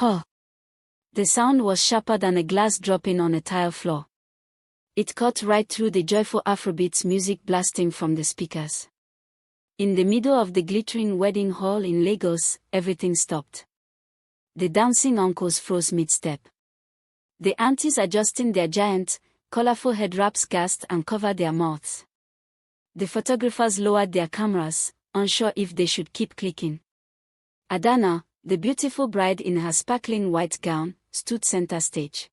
Huh! The sound was sharper than a glass dropping on a tile floor. It cut right through the joyful Afrobeats music blasting from the speakers. In the middle of the glittering wedding hall in Lagos, everything stopped. The dancing uncles froze mid-step. The aunties adjusting their giant, colorful head wraps gasped and covered their mouths. The photographers lowered their cameras, unsure if they should keep clicking. Adanna, the beautiful bride in her sparkling white gown, stood center stage.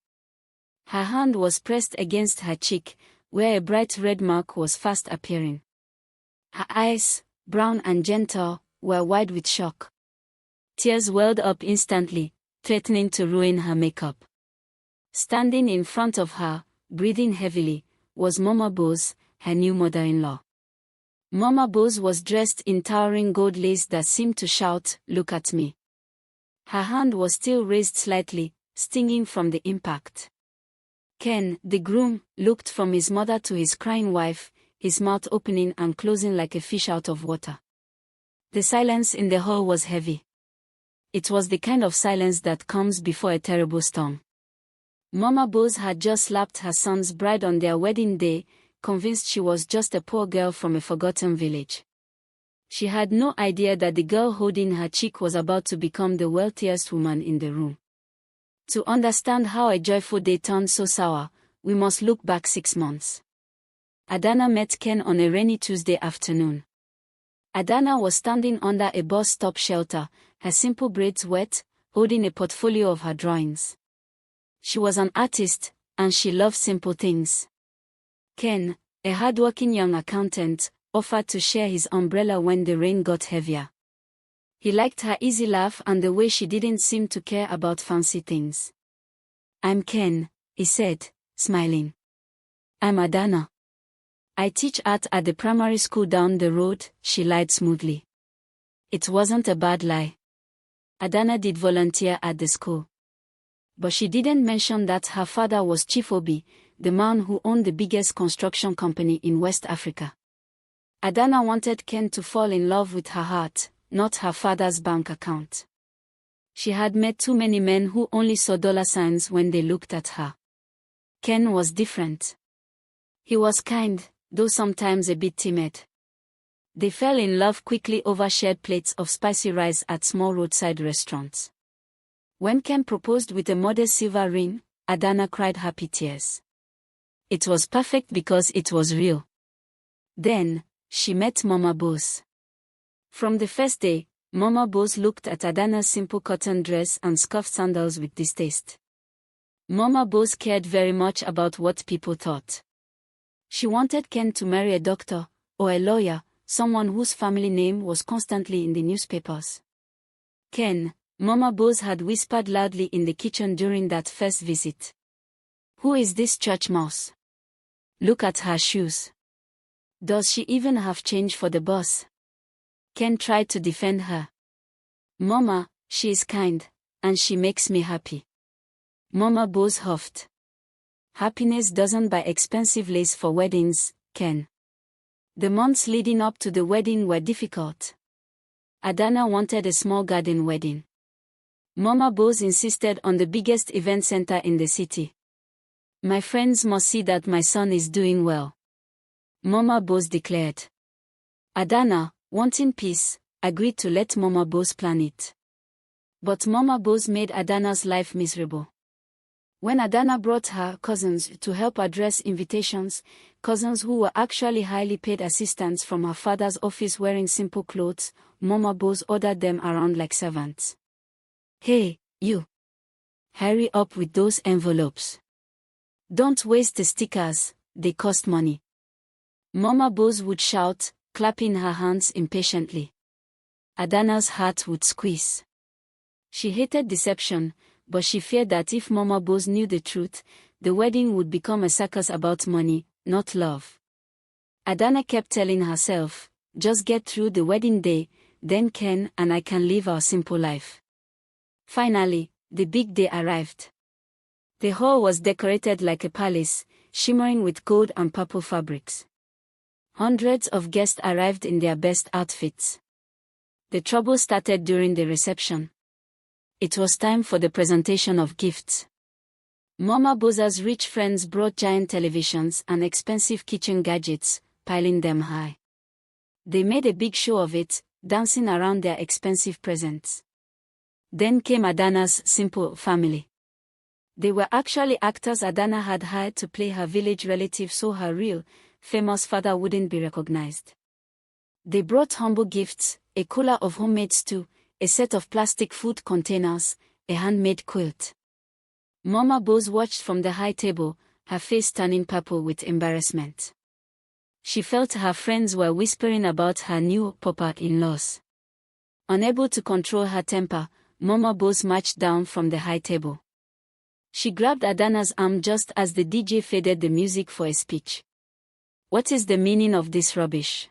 Her hand was pressed against her cheek, where a bright red mark was fast appearing. Her eyes, brown and gentle, were wide with shock. Tears welled up instantly, threatening to ruin her makeup. Standing in front of her, breathing heavily, was Mama Bose, her new mother-in-law. Mama Bose was dressed in towering gold lace that seemed to shout, "Look at me." Her hand was still raised slightly, stinging from the impact. Ken, the groom, looked from his mother to his crying wife, his mouth opening and closing like a fish out of water. The silence in the hall was heavy. It was the kind of silence that comes before a terrible storm. Mama Bose had just slapped her son's bride on their wedding day, convinced she was just a poor girl from a forgotten village. She had no idea that the girl holding her cheek was about to become the wealthiest woman in the room. To understand how a joyful day turned so sour, we must look back 6 months. Adanna met Ken on a rainy Tuesday afternoon. Adanna was standing under a bus stop shelter, her simple braids wet, holding a portfolio of her drawings. She was an artist, and she loved simple things. Ken, a hardworking young accountant, offered to share his umbrella when the rain got heavier. He liked her easy laugh and the way she didn't seem to care about fancy things. "I'm Ken," he said, smiling. "I'm Adanna. I teach art at the primary school down the road," she lied smoothly. It wasn't a bad lie. Adanna did volunteer at the school. But she didn't mention that her father was Chief Obi, the man who owned the biggest construction company in West Africa. Adanna wanted Ken to fall in love with her heart, not her father's bank account. She had met too many men who only saw dollar signs when they looked at her. Ken was different. He was kind, though sometimes a bit timid. They fell in love quickly over shared plates of spicy rice at small roadside restaurants. When Ken proposed with a modest silver ring, Adanna cried happy tears. It was perfect because it was real. Then, she met Mama Bose. From the first day, Mama Bose looked at Adanna's simple cotton dress and scuffed sandals with distaste. Mama Bose cared very much about what people thought. She wanted Ken to marry a doctor, or a lawyer, someone whose family name was constantly in the newspapers. "Ken," Mama Bose had whispered loudly in the kitchen during that first visit. "Who is this church mouse? Look at her shoes. Does she even have change for the bus?" Ken tried to defend her. "Mama, she is kind, and she makes me happy." Mama Bose huffed. "Happiness doesn't buy expensive lace for weddings, Ken." The months leading up to the wedding were difficult. Adanna wanted a small garden wedding. Mama Bose insisted on the biggest event center in the city. "My friends must see that my son is doing well," Mama Bose declared. Adanna, wanting peace, agreed to let Mama Bose plan it. But Mama Bose made Adanna's life miserable. When Adanna brought her cousins to help address invitations, cousins who were actually highly paid assistants from her father's office wearing simple clothes, Mama Bose ordered them around like servants. "Hey, you! Hurry up with those envelopes. Don't waste the stickers, they cost money." Mama Bose would shout, clapping her hands impatiently. Adanna's heart would squeeze. She hated deception, but she feared that if Mama Bose knew the truth, the wedding would become a circus about money, not love. Adanna kept telling herself, "Just get through the wedding day, then Ken and I can live our simple life." Finally, the big day arrived. The hall was decorated like a palace, shimmering with gold and purple fabrics. Hundreds of guests arrived in their best outfits. The trouble started during the reception. It was time for the presentation of gifts. Mama Bose's rich friends brought giant televisions and expensive kitchen gadgets, piling them high. They made a big show of it, dancing around their expensive presents. Then came Adanna's simple family. They were actually actors Adanna had hired to play her village relative so her real, famous father wouldn't be recognized. They brought humble gifts, a cooler of homemade stew, a set of plastic food containers, a handmade quilt. Mama Bose watched from the high table, her face turning purple with embarrassment. She felt her friends were whispering about her new pauper-in-laws. Unable to control her temper, Mama Bose marched down from the high table. She grabbed Adanna's arm just as the DJ faded the music for a speech. "What is the meaning of this rubbish?"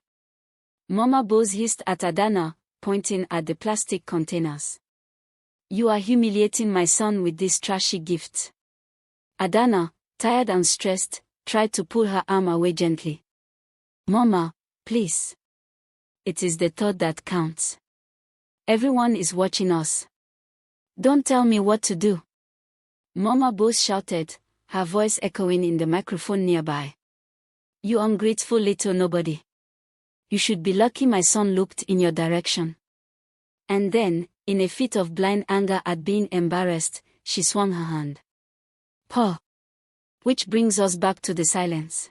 Mama Bose hissed at Adanna, pointing at the plastic containers. "You are humiliating my son with these trashy gifts." Adanna, tired and stressed, tried to pull her arm away gently. "Mama, please. It is the thought that counts. Everyone is watching us. Don't tell me what to do." Mama Bose shouted, her voice echoing in the microphone nearby. "You ungrateful little nobody. You should be lucky my son looked in your direction." And then, in a fit of blind anger at being embarrassed, she swung her hand. "Paw." Which brings us back to the silence.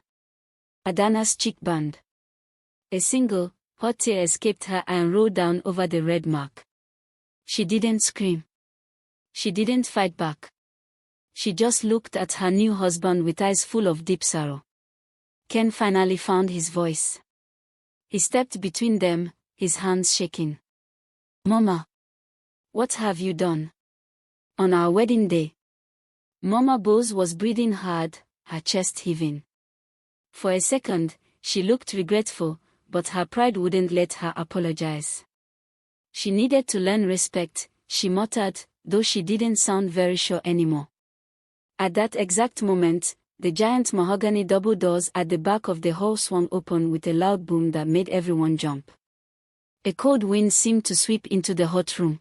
Adanna's cheek burned. A single, hot tear escaped her and rolled down over the red mark. She didn't scream. She didn't fight back. She just looked at her new husband with eyes full of deep sorrow. Ken finally found his voice. He stepped between them, his hands shaking. "Mama, what have you done? On our wedding day?" Mama Bose was breathing hard, her chest heaving. For a second, she looked regretful, but her pride wouldn't let her apologize. She needed to learn respect, she muttered, though she didn't sound very sure anymore. At that exact moment, the giant mahogany double doors at the back of the hall swung open with a loud boom that made everyone jump. A cold wind seemed to sweep into the hot room.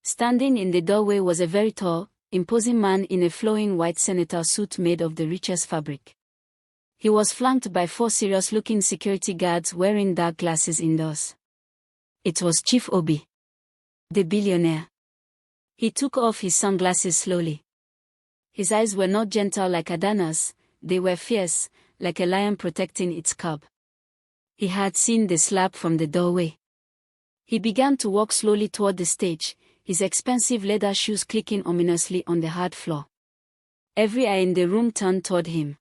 Standing in the doorway was a very tall, imposing man in a flowing white senator suit made of the richest fabric. He was flanked by 4 serious-looking security guards wearing dark glasses indoors. It was Chief Obi, the billionaire. He took off his sunglasses slowly. His eyes were not gentle like Adanna's, they were fierce, like a lion protecting its cub. He had seen the slap from the doorway. He began to walk slowly toward the stage, his expensive leather shoes clicking ominously on the hard floor. Every eye in the room turned toward him.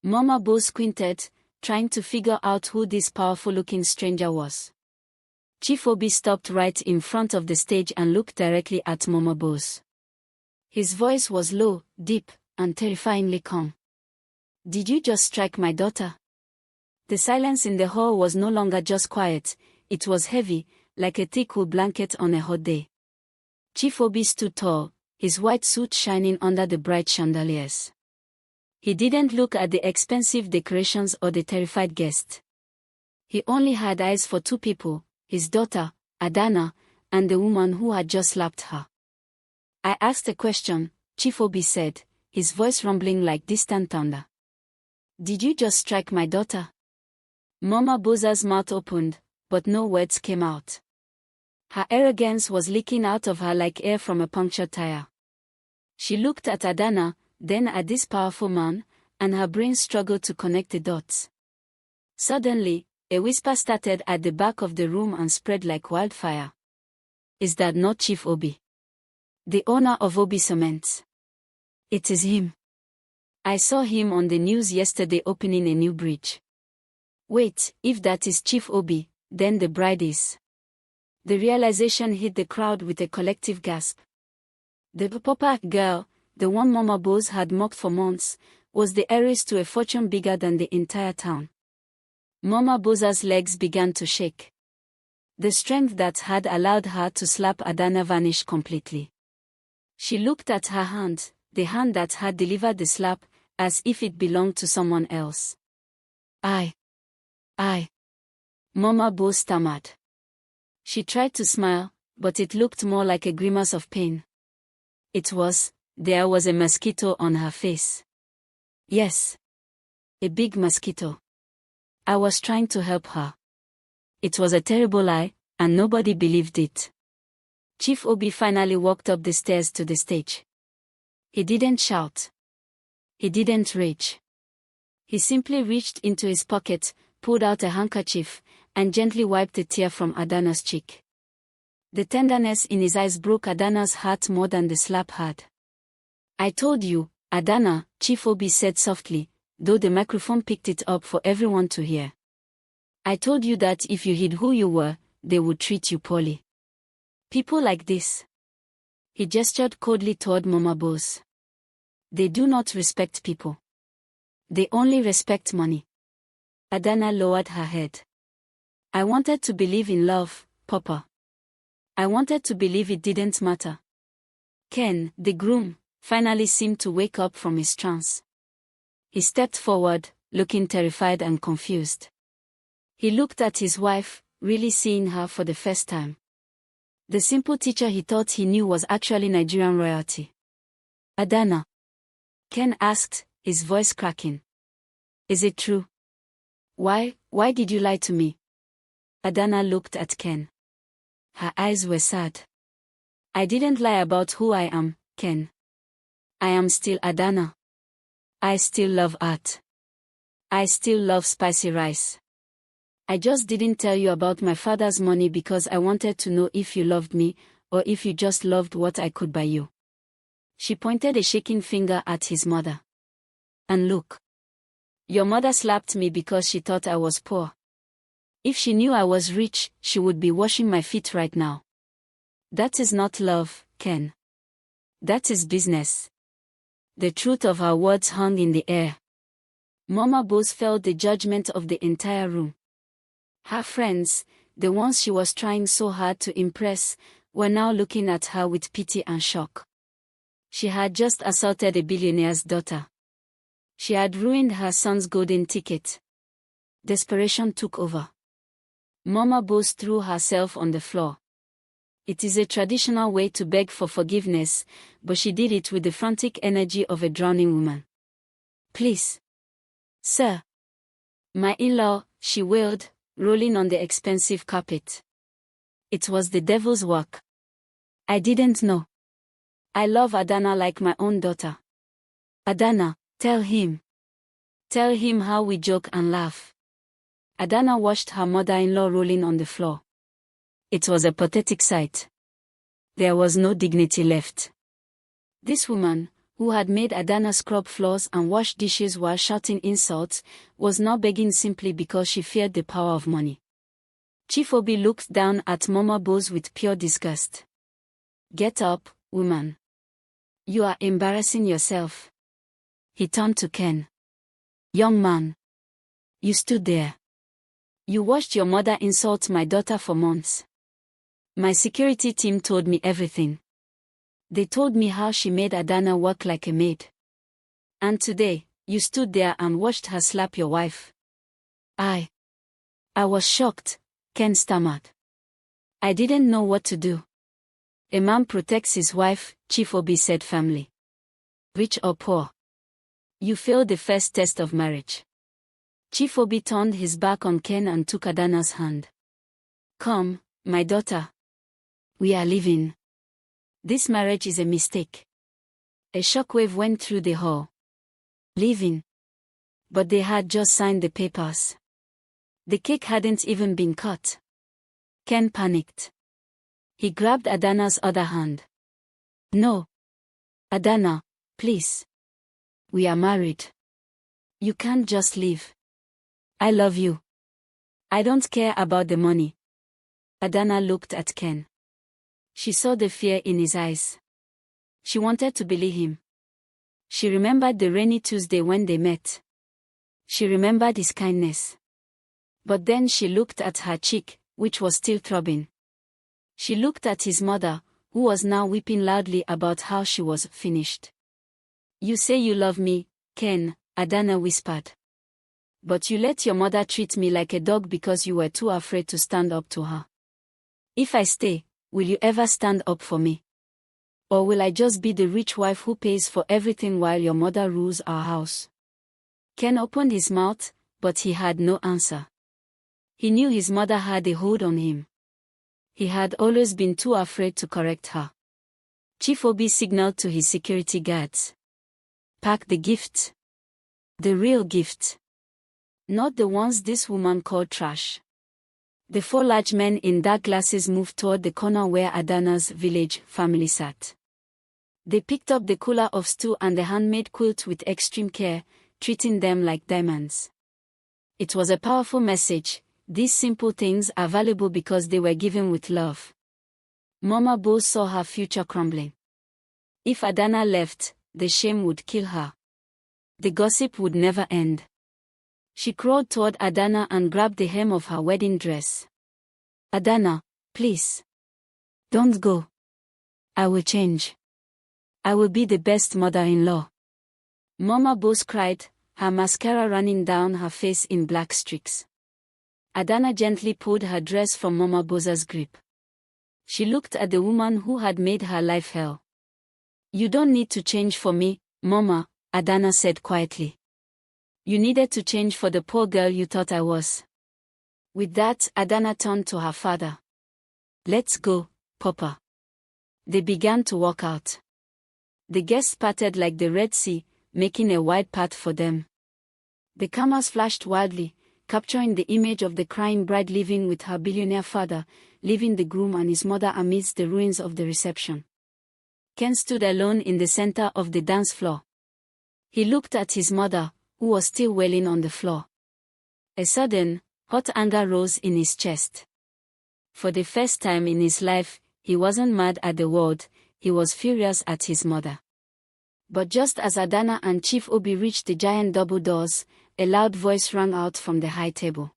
Mama Bose squinted, trying to figure out who this powerful-looking stranger was. Chief Obi stopped right in front of the stage and looked directly at Mama Bose. His voice was low, deep, and terrifyingly calm. "Did you just strike my daughter?" The silence in the hall was no longer just quiet, it was heavy, like a thick wool blanket on a hot day. Chief Obi stood tall, his white suit shining under the bright chandeliers. He didn't look at the expensive decorations or the terrified guest. He only had eyes for 2 people, his daughter, Adanna, and the woman who had just slapped her. "I asked a question," Chief Obi said, his voice rumbling like distant thunder. "Did you just strike my daughter?" Mama Bose's mouth opened, but no words came out. Her arrogance was leaking out of her like air from a punctured tire. She looked at Adanna, then at this powerful man, and her brain struggled to connect the dots. Suddenly, a whisper started at the back of the room and spread like wildfire. "Is that not Chief Obi? The owner of Obi Cements? It is him. I saw him on the news yesterday opening a new bridge. Wait, if that is Chief Obi, then the bride is." The realization hit the crowd with a collective gasp. The pauper girl, the one Mama Bose had mocked for months, was the heiress to a fortune bigger than the entire town. Mama Bose's legs began to shake. The strength that had allowed her to slap Adanna vanished completely. She looked at her hand, the hand that had delivered the slap, as if it belonged to someone else. I. Mama Bose stammered. She tried to smile, but it looked more like a grimace of pain. There was a mosquito on her face. Yes. A big mosquito. I was trying to help her. It was a terrible lie, and nobody believed it. Chief Obi finally walked up the stairs to the stage. He didn't shout. He didn't rage. He simply reached into his pocket, pulled out a handkerchief, and gently wiped a tear from Adanna's cheek. The tenderness in his eyes broke Adanna's heart more than the slap had. I told you, Adanna, Chief Obi said softly, though the microphone picked it up for everyone to hear. I told you that if you hid who you were, they would treat you poorly. People like this. He gestured coldly toward Mama Bose. They do not respect people. They only respect money. Adanna lowered her head. I wanted to believe in love, Papa. I wanted to believe it didn't matter. Ken, the groom, finally seemed to wake up from his trance. He stepped forward, looking terrified and confused. He looked at his wife, really seeing her for the first time. The simple teacher he thought he knew was actually Nigerian royalty. Adanna? Ken asked, his voice cracking. Is it true? Why did you lie to me? Adanna looked at Ken. Her eyes were sad. I didn't lie about who I am, Ken. I am still Adanna. I still love art. I still love spicy rice. I just didn't tell you about my father's money because I wanted to know if you loved me, or if you just loved what I could buy you. She pointed a shaking finger at his mother. And look. Your mother slapped me because she thought I was poor. If she knew I was rich, she would be washing my feet right now. That is not love, Ken. That is business. The truth of her words hung in the air. Mama Bose felt the judgment of the entire room. Her friends, the ones she was trying so hard to impress, were now looking at her with pity and shock. She had just assaulted a billionaire's daughter. She had ruined her son's golden ticket. Desperation took over. Mama Bose threw herself on the floor. It is a traditional way to beg for forgiveness, but she did it with the frantic energy of a drowning woman. Please. Sir. My in-law, she wailed, rolling on the expensive carpet. It was the devil's work. I didn't know. I love Adanna like my own daughter. Adanna, tell him. Tell him how we joke and laugh. Adanna watched her mother-in-law rolling on the floor. It was a pathetic sight. There was no dignity left. This woman, who had made Adanna scrub floors and wash dishes while shouting insults, was now begging simply because she feared the power of money. Chief Obi looked down at Mama Bose with pure disgust. Get up, woman. You are embarrassing yourself. He turned to Ken. Young man. You stood there. You watched your mother insult my daughter for months. My security team told me everything. They told me how she made Adanna work like a maid. And today, you stood there and watched her slap your wife. I was shocked, Ken stammered. I didn't know what to do. A man protects his wife, Chief Obi said firmly. Rich or poor. You failed the first test of marriage. Chief Obi turned his back on Ken and took Adanna's hand. Come, my daughter. We are leaving. This marriage is a mistake. A shockwave went through the hall. Leaving. But they had just signed the papers. The cake hadn't even been cut. Ken panicked. He grabbed Adanna's other hand. No. Adanna, please. We are married. You can't just leave. I love you. I don't care about the money. Adanna looked at Ken. She saw the fear in his eyes. She wanted to believe him. She remembered the rainy Tuesday when they met. She remembered his kindness. But then she looked at her cheek, which was still throbbing. She looked at his mother, who was now weeping loudly about how she was finished. You say you love me, Ken, Adanna whispered. But you let your mother treat me like a dog because you were too afraid to stand up to her. If I stay, Will you ever stand up for me? Or will I just be the rich wife who pays for everything while your mother rules our house? Ken opened his mouth, but he had no answer. He knew his mother had a hold on him. He had always been too afraid to correct her. Chief Obi signaled to his security guards. Pack the gift. The real gift. Not the ones this woman called trash. The 4 large men in dark glasses moved toward the corner where Adanna's village family sat. They picked up the cooler of stew and the handmade quilt with extreme care, treating them like diamonds. It was a powerful message. These simple things are valuable because they were given with love. Mama Bose saw her future crumbling. If Adanna left, the shame would kill her. The gossip would never end. She crawled toward Adanna and grabbed the hem of her wedding dress. Adanna, please. Don't go. I will change. I will be the best mother-in-law. Mama Bose cried, her mascara running down her face in black streaks. Adanna gently pulled her dress from Mama Bose's grip. She looked at the woman who had made her life hell. You don't need to change for me, Mama, Adanna said quietly. You needed to change for the poor girl you thought I was. With that, Adanna turned to her father. Let's go, Pauper. They began to walk out. The guests parted like the Red Sea, making a wide path for them. The cameras flashed wildly, capturing the image of the crying bride living with her billionaire father, leaving the groom and his mother amidst the ruins of the reception. Ken stood alone in the center of the dance floor. He looked at his mother, who was still wailing on the floor. A sudden, hot anger rose in his chest. For the first time in his life, he wasn't mad at the world, he was furious at his mother. But just as Adanna and Chief Obi reached the giant double doors, a loud voice rang out from the high table.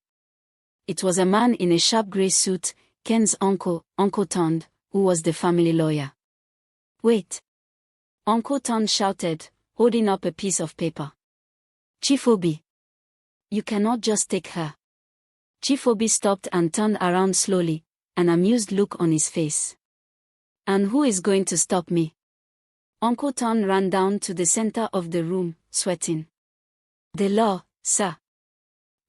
It was a man in a sharp grey suit, Ken's uncle, Uncle Tond, who was the family lawyer. Wait! Uncle Tond shouted, holding up a piece of paper. Chief Obi! You cannot just take her. Chief Obi stopped and turned around slowly, an amused look on his face. And who is going to stop me? Uncle Tond ran down to the center of the room, sweating. The law, sir.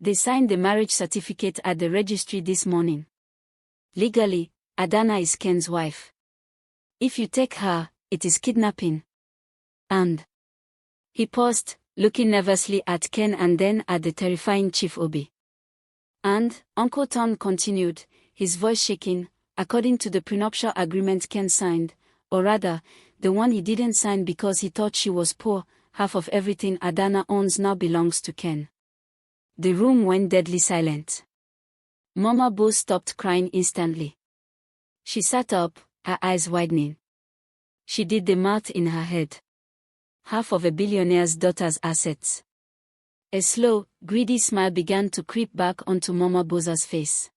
They signed the marriage certificate at the registry this morning. Legally, Adanna is Ken's wife. If you take her, it is kidnapping. And... He paused, looking nervously at Ken and then at the terrifying Chief Obi. And, Uncle Tond continued, his voice shaking, according to the prenuptial agreement Ken signed, or rather, the one he didn't sign because he thought she was poor, half of everything Adanna owns now belongs to Ken. The room went deadly silent. Mama Bose stopped crying instantly. She sat up, her eyes widening. She did the math in her head. Half of a billionaire's daughter's assets. A slow, greedy smile began to creep back onto Mama Bose's face.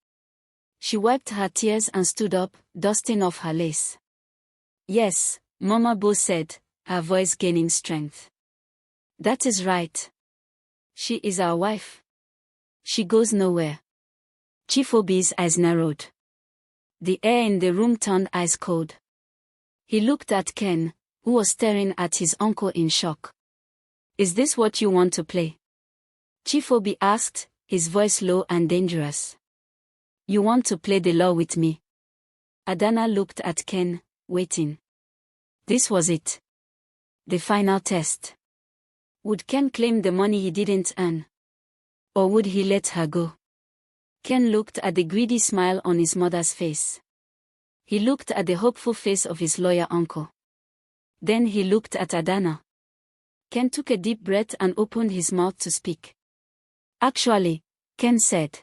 She wiped her tears and stood up, dusting off her lace. Yes, Mama Bose said, her voice gaining strength. That is right. She is our wife. She goes nowhere. Chief Obi's eyes narrowed. The air in the room turned ice cold. He looked at Ken, who was staring at his uncle in shock. Is this what you want to play? Chief Obi asked, his voice low and dangerous. You want to play the law with me? Adanna looked at Ken, waiting. This was it. The final test. Would Ken claim the money he didn't earn? Or would he let her go? Ken looked at the greedy smile on his mother's face. He looked at the hopeful face of his lawyer uncle. Then he looked at Adanna. Ken took a deep breath and opened his mouth to speak. Actually, Ken said.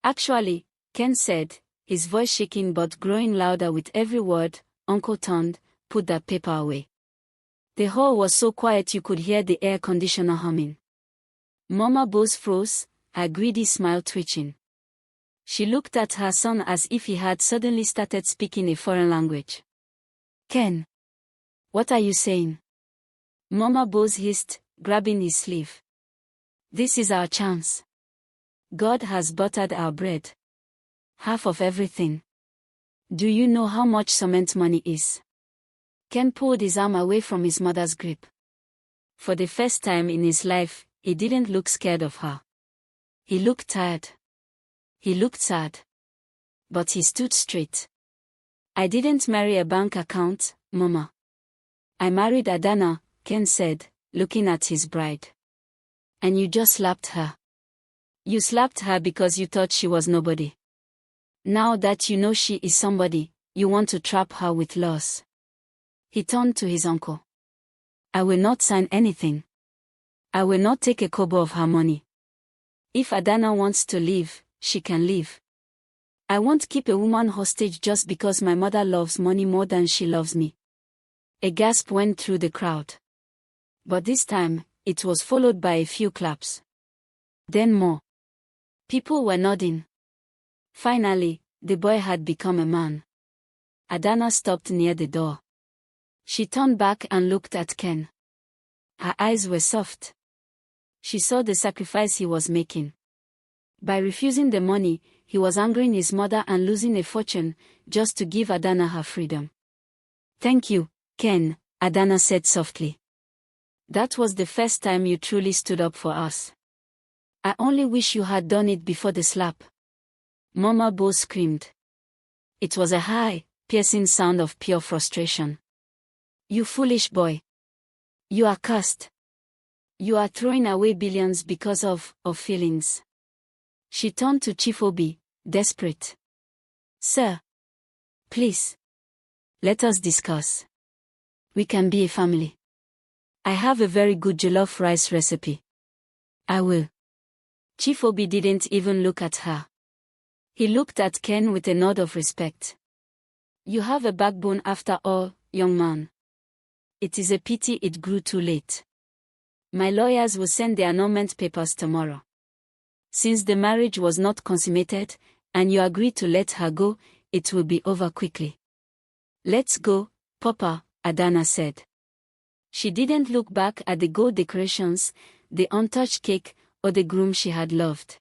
Actually, Ken said, his voice shaking but growing louder with every word, Uncle Tond, put that paper away. The hall was so quiet you could hear the air conditioner humming. Mama Bose froze, her greedy smile twitching. She looked at her son as if he had suddenly started speaking a foreign language. Ken. What are you saying? Mama Bose hissed, grabbing his sleeve. This is our chance. God has buttered our bread. Half of everything. Do you know how much cement money is? Ken pulled his arm away from his mother's grip. For the first time in his life, he didn't look scared of her. He looked tired. He looked sad. But he stood straight. I didn't marry a bank account, Mama. I married Adanna, Ken said, looking at his bride. And you just slapped her. You slapped her because you thought she was nobody. Now that you know she is somebody, you want to trap her with loss. He turned to his uncle. I will not sign anything. I will not take a kobo of her money. If Adanna wants to leave, she can leave. I won't keep a woman hostage just because my mother loves money more than she loves me. A gasp went through the crowd. But this time, it was followed by a few claps. Then more. People were nodding. Finally, the boy had become a man. Adanna stopped near the door. She turned back and looked at Ken. Her eyes were soft. She saw the sacrifice he was making. By refusing the money, he was angering his mother and losing a fortune, just to give Adanna her freedom. Thank you, Ken, Adanna said softly. That was the first time you truly stood up for us. I only wish you had done it before the slap. Mama Bose screamed. It was a high, piercing sound of pure frustration. You foolish boy. You are cursed. You are throwing away billions because of feelings. She turned to Chief Obi, desperate. Sir. Please. Let us discuss. We can be a family. I have a very good jollof rice recipe. I will. Chief Obi didn't even look at her. He looked at Ken with a nod of respect. You have a backbone after all, young man. It is a pity it grew too late. My lawyers will send the annulment papers tomorrow. Since the marriage was not consummated, and you agreed to let her go, it will be over quickly. Let's go, Pauper, Adanna said. She didn't look back at the gold decorations, the untouched cake, or the groom she had loved.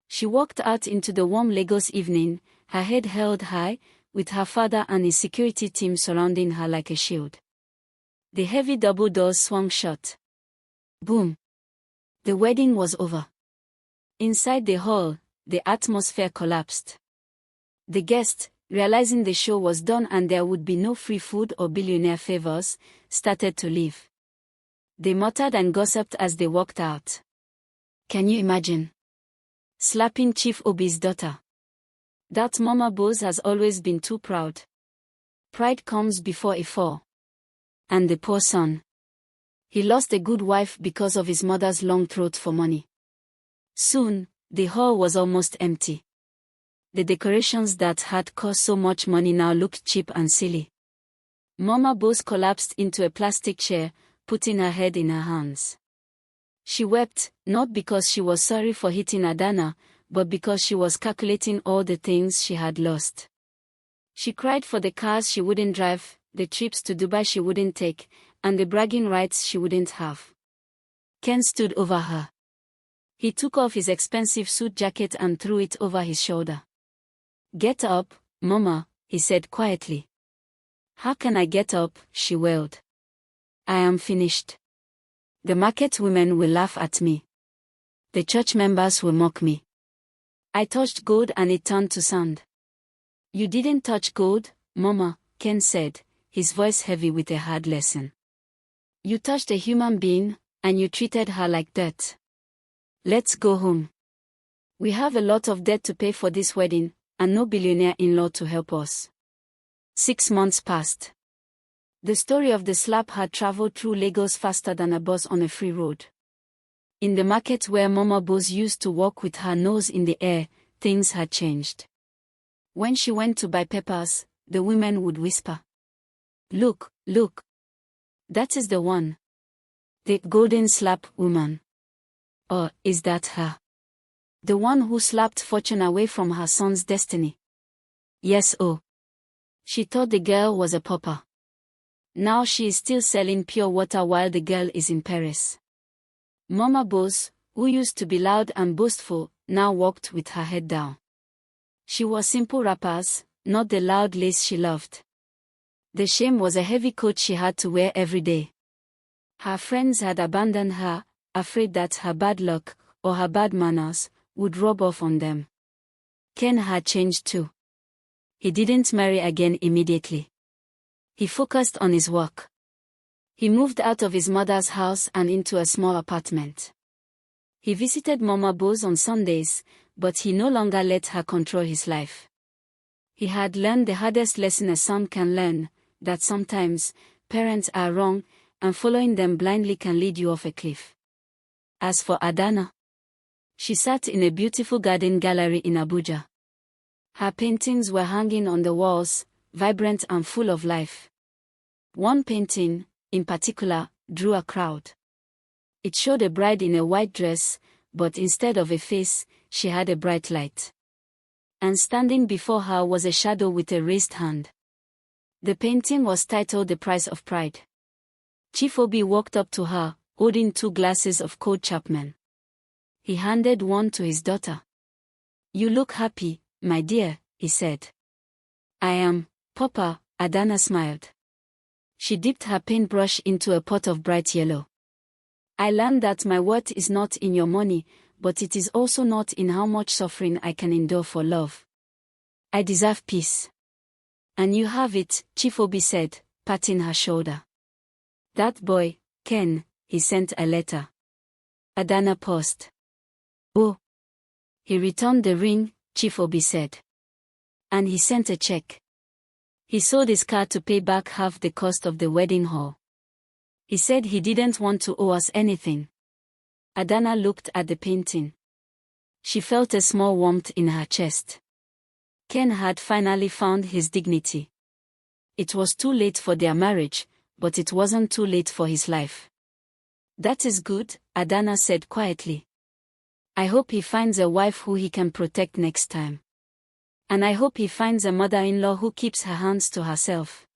She walked out into the warm Lagos evening, her head held high, with her father and his security team surrounding her like a shield. The heavy double doors swung shut. Boom. The wedding was over. Inside the hall, the atmosphere collapsed. The guests, realizing the show was done and there would be no free food or billionaire favors, started to leave. They muttered and gossiped as they walked out. Can you imagine? Slapping Chief Obi's daughter. That Mama Bose has always been too proud. Pride comes before a fall. And the poor son. He lost a good wife because of his mother's long throat for money. Soon, the hall was almost empty. The decorations that had cost so much money now looked cheap and silly. Mama Bose collapsed into a plastic chair, putting her head in her hands. She wept, not because she was sorry for hitting Adanna, but because she was calculating all the things she had lost. She cried for the cars she wouldn't drive, the trips to Dubai she wouldn't take, and the bragging rights she wouldn't have. Ken stood over her. He took off his expensive suit jacket and threw it over his shoulder. Get up, Mama, he said quietly. How can I get up? She wailed. I am finished. The market women will laugh at me. The church members will mock me. I touched gold and it turned to sand. You didn't touch gold, Mama, Ken said, his voice heavy with a hard lesson. You touched a human being, and you treated her like dirt. Let's go home. We have a lot of debt to pay for this wedding, and no billionaire-in-law to help us. 6 months passed. The story of the slap had traveled through Lagos faster than a bus on a free road. In the market where Mama Bose used to walk with her nose in the air, things had changed. When she went to buy peppers, the women would whisper. Look, look. That is the one. The golden slap woman. Or is that her? The one who slapped fortune away from her son's destiny. Yes, oh. She thought the girl was a pauper. Now she is still selling pure water while the girl is in Paris. Mama Bose, who used to be loud and boastful, now walked with her head down. She wore simple wrappers, not the loud lace she loved. The shame was a heavy coat she had to wear every day. Her friends had abandoned her, afraid that her bad luck, or her bad manners, would rub off on them. Ken had changed too. He didn't marry again immediately. He focused on his work. He moved out of his mother's house and into a small apartment. He visited Mama Bose on Sundays, but he no longer let her control his life. He had learned the hardest lesson a son can learn, that sometimes, parents are wrong, and following them blindly can lead you off a cliff. As for Adanna, she sat in a beautiful garden gallery in Abuja. Her paintings were hanging on the walls, vibrant and full of life. One painting, in particular, drew a crowd. It showed a bride in a white dress, but instead of a face, she had a bright light. And standing before her was a shadow with a raised hand. The painting was titled The Price of Pride. Chief Obi walked up to her, holding 2 glasses of cold Chapman. He handed one to his daughter. "You look happy, my dear," he said. "I am, Papa," Adanna smiled. She dipped her paintbrush into a pot of bright yellow. "I learned that my worth is not in your money, but it is also not in how much suffering I can endure for love. I deserve peace. And you have it," Chief Obi said, patting her shoulder. "That boy, Ken, he sent a letter." Adanna paused. "Oh." "He returned the ring," Chief Obi said. "And he sent a check. He sold his car to pay back half the cost of the wedding hall. He said he didn't want to owe us anything." Adanna looked at the painting. She felt a small warmth in her chest. Ken had finally found his dignity. It was too late for their marriage, but it wasn't too late for his life. "That is good," Adanna said quietly. "I hope he finds a wife who he can protect next time. And I hope he finds a mother-in-law who keeps her hands to herself."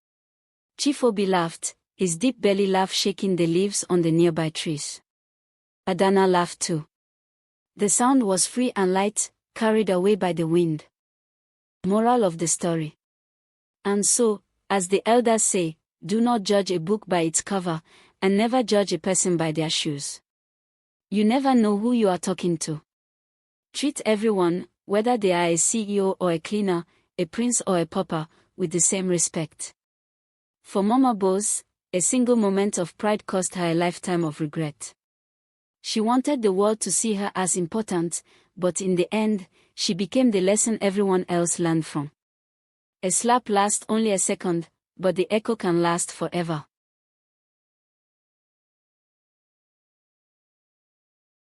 Chief Obi laughed, his deep belly laugh shaking the leaves on the nearby trees. Adanna laughed too. The sound was free and light, carried away by the wind. Moral of the story. And so, as the elders say, do not judge a book by its cover, and never judge a person by their shoes. You never know who you are talking to. Treat everyone, whether they are a CEO or a cleaner, a prince or a pauper, with the same respect. For Mama Bose, a single moment of pride cost her a lifetime of regret. She wanted the world to see her as important, but in the end, she became the lesson everyone else learned from. A slap lasts only a second, but the echo can last forever.